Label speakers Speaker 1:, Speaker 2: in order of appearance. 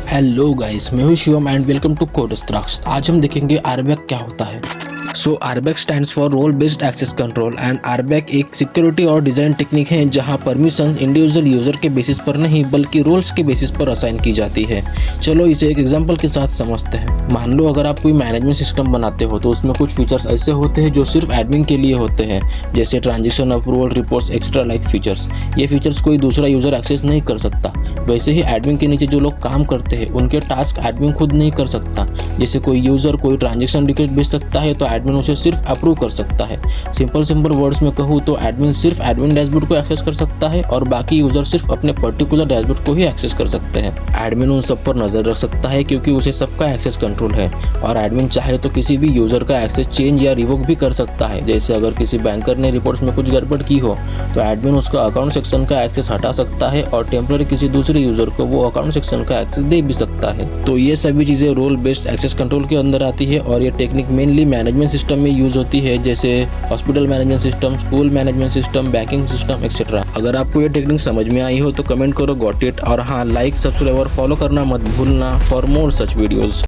Speaker 1: Hello guys, Shivam and शिवम to वेलकम टू कोडस्ट्रक्स। आज हम देखेंगे आरबैक क्या होता है। RBAC stands for role based access control and RBAC एक सिक्योरिटी और डिज़ाइन टेक्निक है जहां परमिशंस इंडिविजुअल यूजर के बेसिस पर नहीं बल्कि रोल्स के बेसिस पर असाइन की जाती है। चलो इसे एक एग्जांपल के साथ समझते हैं। मान लो अगर आप कोई मैनेजमेंट सिस्टम बनाते हो तो उसमें कुछ फीचर्स ऐसे होते हैं जो सिर्फ एडमिन के लिए होते हैं, जैसे transaction approval, reports, extra like features. ये फीचर्स कोई दूसरा यूजर एक्सेस नहीं कर सकता। वैसे ही एडमिन के नीचे जो लोग काम करते हैं उनके टास्क एडमिन खुद नहीं कर सकता। जैसे कोई यूजर कोई ट्रांजेक्शन रिक्वेस्ट भेज सकता है तो एडमिन उसे सिर्फ अप्रूव कर सकता है। सिंपल वर्ड्स में कहूँ तो एडमिन सिर्फ एडमिन डैशबोर्ड को एक्सेस कर सकता है और बाकी यूजर सिर्फ अपने पर्टिकुलर डैशबोर्ड को ही एक्सेस कर सकते हैं। एडमिन उन सब पर नजर रख सकता है क्योंकि उसे सबका एक्सेस कंट्रोल है, और एडमिन चाहे तो किसी भी यूजर का एक्सेस चेंज या रिवोक भी कर सकता है। जैसे अगर किसी बैंकर ने रिपोर्ट्स में कुछ गड़बड़ की हो तो एडमिन उसका अकाउंट सेक्शन का एक्सेस हटा सकता है और टेम्पररी किसी दूसरे यूजर को वो अकाउंट सेक्शन का एक्सेस दे भी सकता है। तो ये सभी चीजें रोल बेस्ड एक्सेस कंट्रोल के अंदर आती है और ये टेक्निक मेनली मैनेजमेंट सिस्टम में यूज होती है, जैसे hospital management system, school management system, banking system etcetera. अगर आपको ये टेक्निक समझ में आई हो तो कमेंट करो गॉट इट, और हाँ, लाइक, सब्सक्राइब और फॉलो करना मत भूलना फॉर मोर सच वीडियोस।